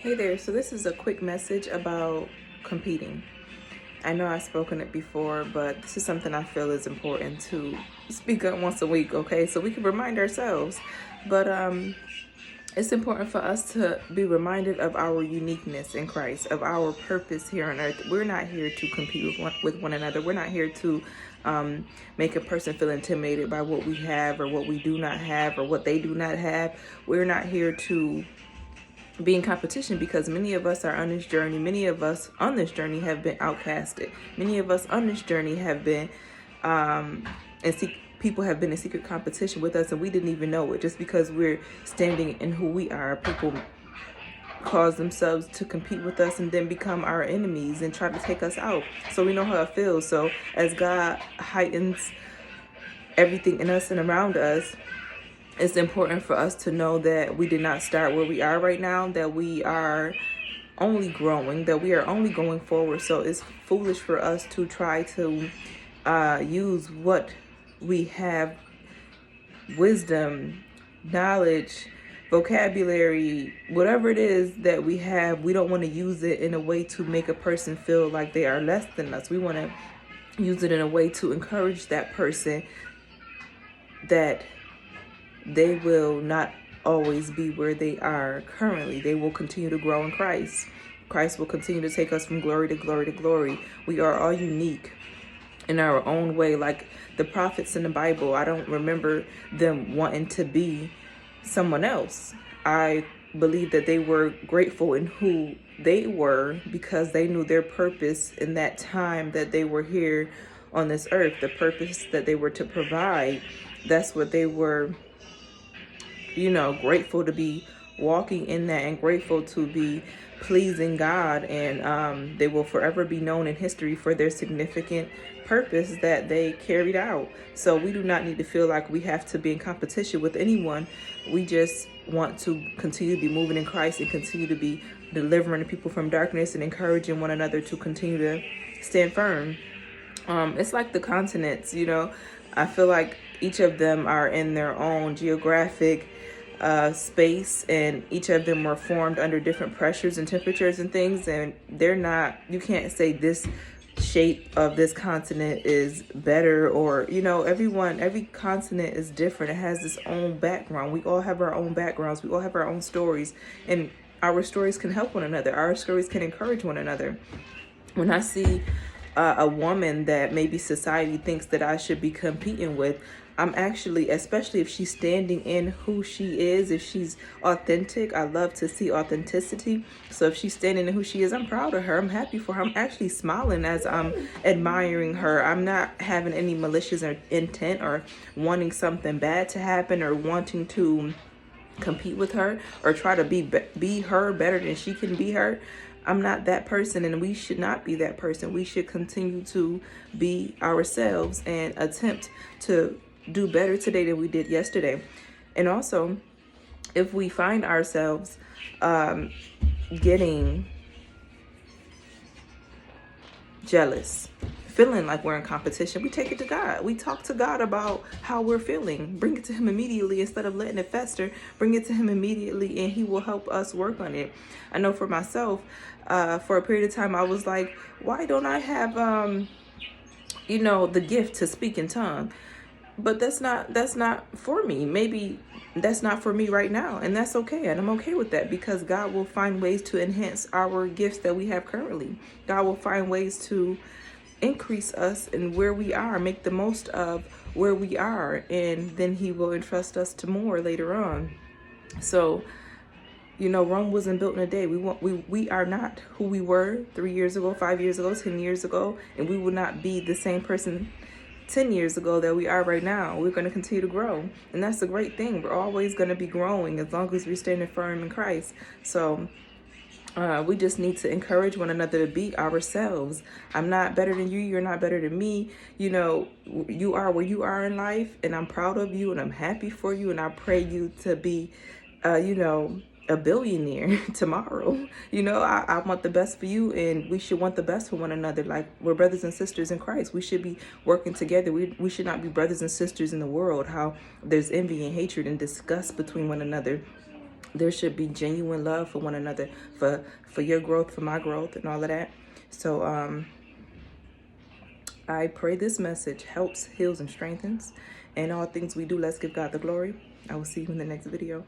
Hey there, so this is a quick message about competing. I know I've spoken it before, but this is something I feel is important to speak up once a week, okay? So we can remind ourselves. But it's important for us to be reminded of our uniqueness in Christ, of our purpose here on earth. We're not here to compete with one another. We're not here to make a person feel intimidated by what we have or what we do not have or what they do not have. We're not here to be in competition, because many of us are on this journey. Many of us on this journey have been outcasted. Many of us on this journey have been, people have been in secret competition with us, and we didn't even know it. Just because we're standing in who we are, people cause themselves to compete with us and then become our enemies and try to take us out. So we know how it feels. So as God heightens everything in us and around us, it's important for us to know that we did not start where we are right now, that we are only growing, that we are only going forward. So it's foolish for us to try to use what we have, wisdom, knowledge, vocabulary, whatever it is that we have. We don't want to use it in a way to make a person feel like they are less than us. We want to use it in a way to encourage that person that they will not always be where they are currently. They will continue to grow in Christ. Christ will continue to take us from glory to glory to glory. We are all unique in our own way. Like the prophets in the Bible, I don't remember them wanting to be someone else. I believe that they were grateful in who they were because they knew their purpose in that time that they were here on this earth, the purpose that they were to provide. That's what they were, grateful to be walking in that, and grateful to be pleasing God. And they will forever be known in history for their significant purpose that they carried out. So we do not need to feel like we have to be in competition with anyone. We just want to continue to be moving in Christ and continue to be delivering people from darkness and encouraging one another to continue to stand firm. It's like the continents, I feel like each of them are in their own geographic space, and each of them were formed under different pressures and temperatures and things, and you can't say this shape of this continent is better, or every continent is different. It has its own background. We all have our own backgrounds. We all have our own stories, and our stories can help one another. Our stories can encourage one another. When I see a woman that maybe society thinks that I should be competing with, I'm actually, especially if she's standing in who she is, if she's authentic. I love to see authenticity. So if she's standing in who she is, I'm proud of her. I'm happy for her. I'm actually smiling as I'm admiring her. I'm not having any malicious intent or wanting something bad to happen or wanting to compete with her or try to be her better than she can be her. I'm not that person, and we should not be that person. We should continue to be ourselves and attempt to do better today than we did yesterday. And also, if we find ourselves getting jealous, feeling like we're in competition, we take it to God. We talk to God about how we're feeling. Bring it to him immediately instead of letting it fester. Bring it to him immediately, and he will help us work on it. I know for myself, for a period of time, I was like, why don't I have, the gift to speak in tongue? But that's not for me. Maybe that's not for me right now, and that's okay. And I'm okay with that, because God will find ways to enhance our gifts that we have currently. God will find ways to increase us in where we are, make the most of where we are, and then he will entrust us to more later on. So, Rome wasn't built in a day. We are not who we were 3 years ago, 5 years ago, 10 years ago, and we will not be the same person 10 years ago that we are right now. We're going to continue to grow, and that's a great thing. We're always going to be growing as long as we're standing firm in Christ. So we just need to encourage one another to be ourselves. I'm not better than you. You're not better than me. You are where you are in life, and I'm proud of you, and I'm happy for you, and I pray you to be, a billionaire tomorrow. I want the best for you, and we should want the best for one another. Like, we're brothers and sisters in Christ. We should be working together. We should not be brothers and sisters in the world, how there's envy and hatred and disgust between one another. there should be genuine love for one another, for your growth, for my growth, and all of that. So I pray this message helps, heals, and strengthens. And all things we do, let's give God the glory. I will see you in the next video.